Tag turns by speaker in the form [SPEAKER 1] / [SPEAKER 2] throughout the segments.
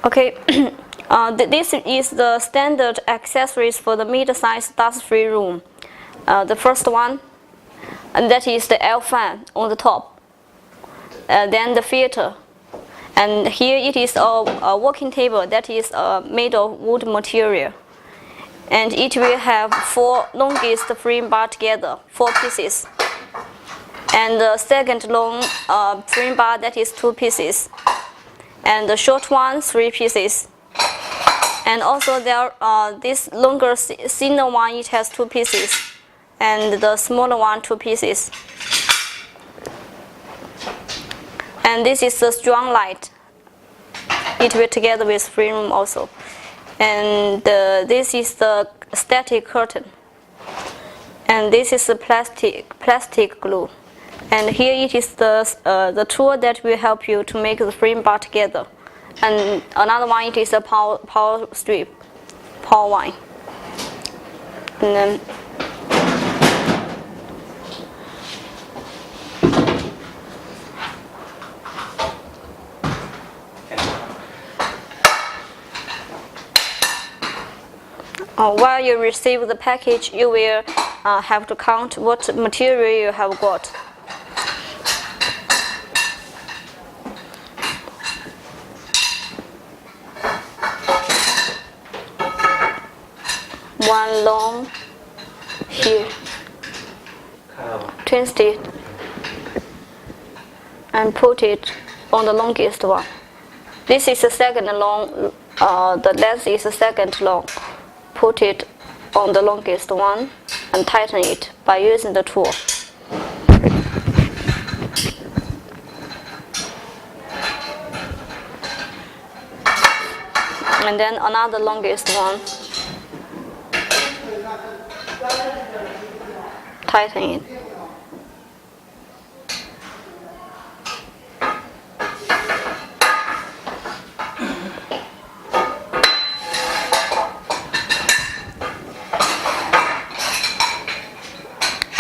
[SPEAKER 1] Okay, this is the standard accessories for the mid-size dust-free room. The first one, and that is the air fan on the top. Then the filter. And here it is a working table that is made of wood material. And it will have 4 longest frame bar together, 4 pieces. And the second long frame bar, that is 2 pieces. And the short one, 3 pieces. And also there, this longer, thinner one, it has 2 pieces. And the smaller one, 2 pieces. And this is the strong light. It will together with frame room also. And this is the static curtain. And this is the plastic glue. And here it is the tool that will help you to make the frame bar together. And another one, it is a power strip, power line. And then while you receive the package, you will have to count what material you have got. One long here, twist it and put it on the longest one. This is the second long, the length is the second long. Put it on the longest one and tighten it by using the tool. And then another longest one. Tighten it.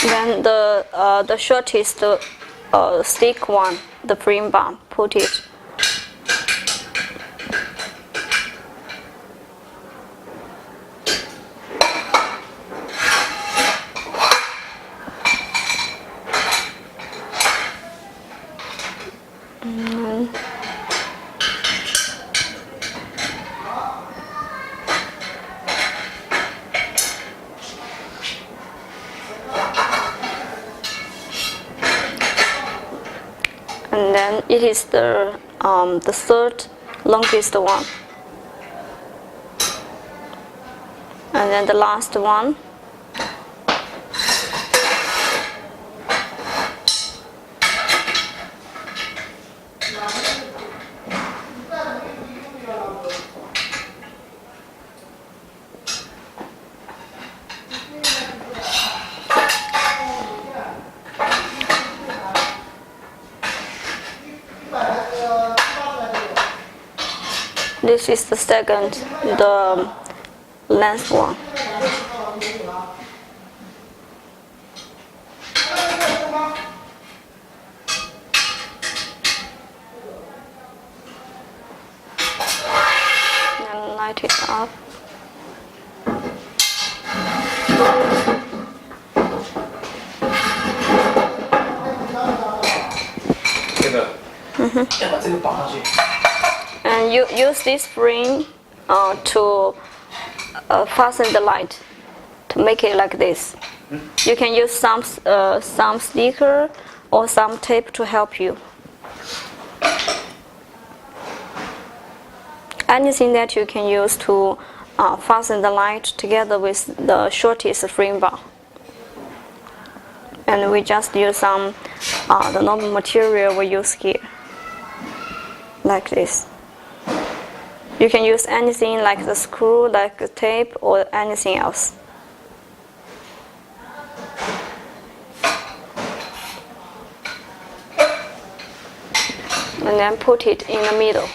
[SPEAKER 1] Then the shortest stick one, the frame bar, put it. And then it is the third longest one, and then the last one. This is the second, the length one. And light it up. And you use this spring to fasten the light, to make it like this. You can use some sticker or some tape to help you. Anything that you can use to fasten the light together with the shortest frame bar. And we just use some the normal material we use here, like this. You can use anything like the screw, like the tape, or anything else. And then put it in the middle.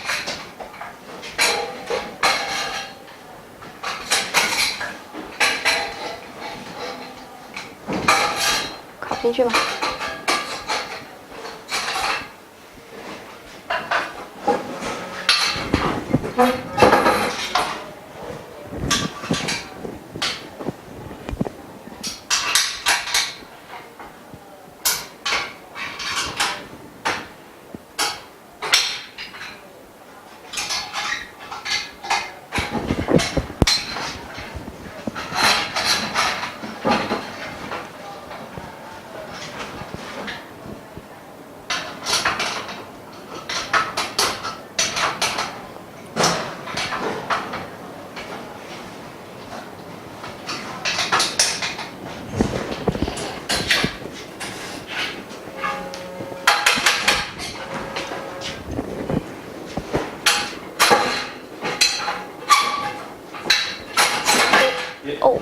[SPEAKER 1] Oh,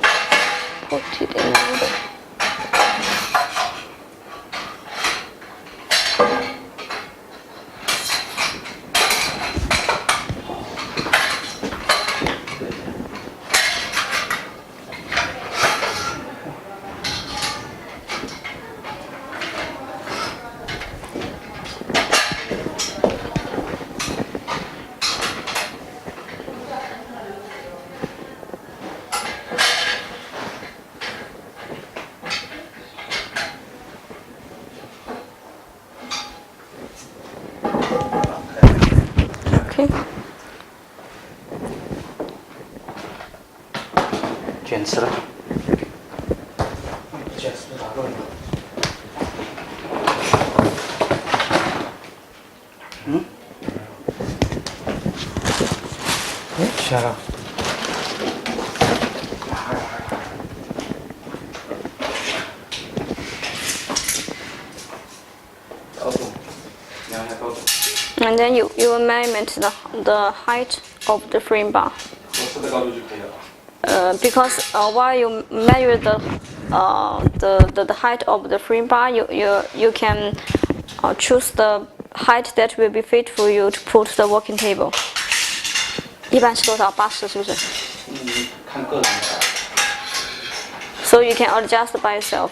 [SPEAKER 1] put it in. Okay.
[SPEAKER 2] 卷尺了。卷尺哪个？嗯？哎，选了。高度，量一下高度。
[SPEAKER 1] And then you will measure the height of the frame bar.
[SPEAKER 2] 合适的高度就可以了。
[SPEAKER 1] Because while you measure the height of the frame bar, you can choose the height that will be fit for you to put the working table. 一般是多少？80是不是？
[SPEAKER 2] 看个人。
[SPEAKER 1] So you can adjust by yourself.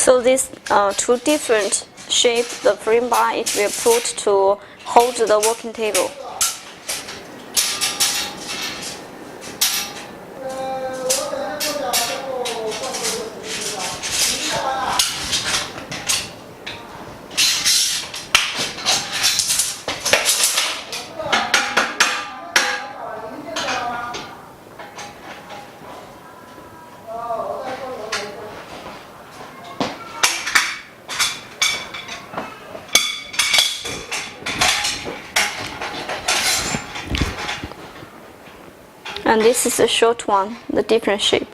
[SPEAKER 1] So these two different shapes, the frame bar it will put to hold the working table. And this is a short one, the different shape.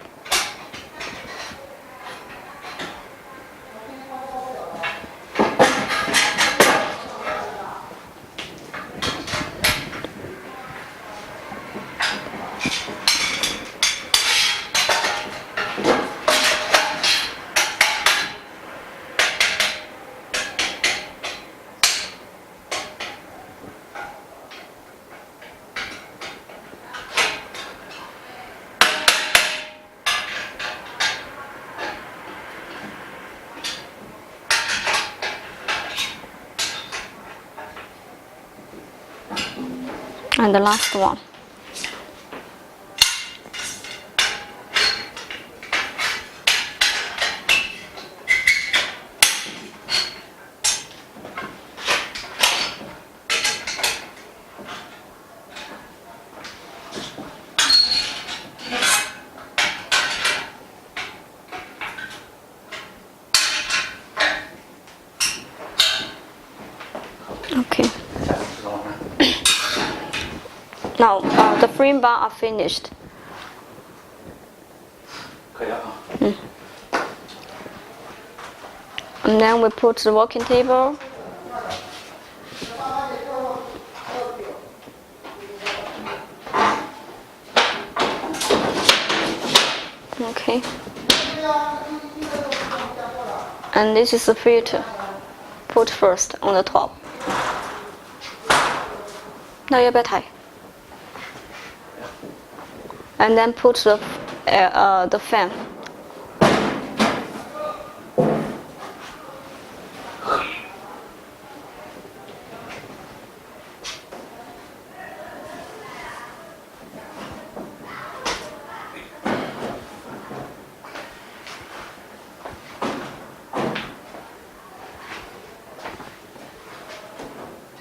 [SPEAKER 1] And the last one. Okay. Now the frame bar are finished.
[SPEAKER 2] 可以了啊。
[SPEAKER 1] And then we put the working table. Okay. And this is the filter. Put first on the top. 那要不要抬？ And then put the fan.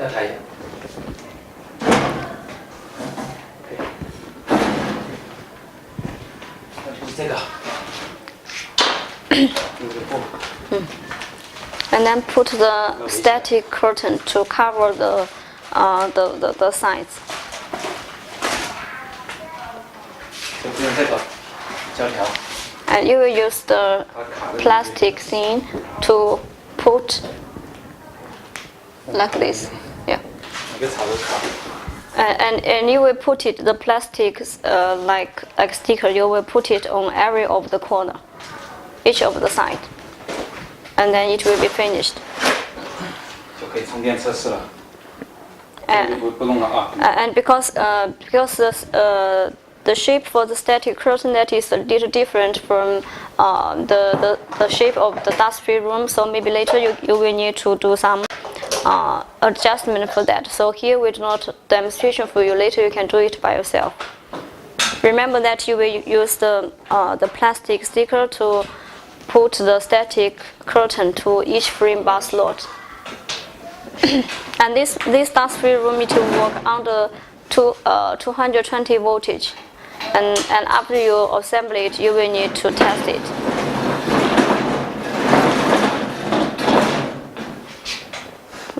[SPEAKER 2] 要抬一下。可以。就是这个。
[SPEAKER 1] And then put the static curtain to cover the sides.
[SPEAKER 2] 就不用这个胶条。
[SPEAKER 1] And you will use the plastic thing to put like this. Yeah.
[SPEAKER 2] 一个槽都卡。
[SPEAKER 1] And you will put it the plastic like sticker. You will put it on every of the corner, each of the side, and then it will be finished.
[SPEAKER 2] 就可以充电测试了。
[SPEAKER 1] And
[SPEAKER 2] 不弄了啊。
[SPEAKER 1] and because the shape for the static curtain that is a little different from the shape of the dust-free room, so maybe later you will need to do some adjustment for that. So here we do not demonstration for you. Later you can do it by yourself. Remember that you will use the plastic sticker to put the static curtain to each frame bar slot. And this dust-free room it will work under 220 voltage. And after you assemble it, you will need to test it.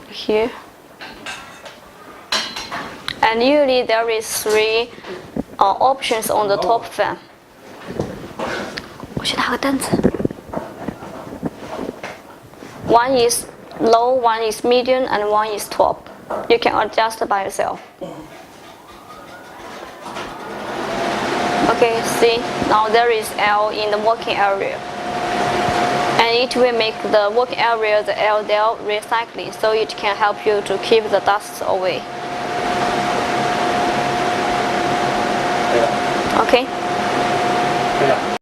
[SPEAKER 1] Here. And usually there is 3 options on the top fan. 我去拿个凳子。One is low, one is medium, and one is top. You can adjust by yourself. Okay, see, now there is L in the working area. And it will make the working area the L there recycling, so it can help you to keep the dust away. Okay?
[SPEAKER 2] 可以了。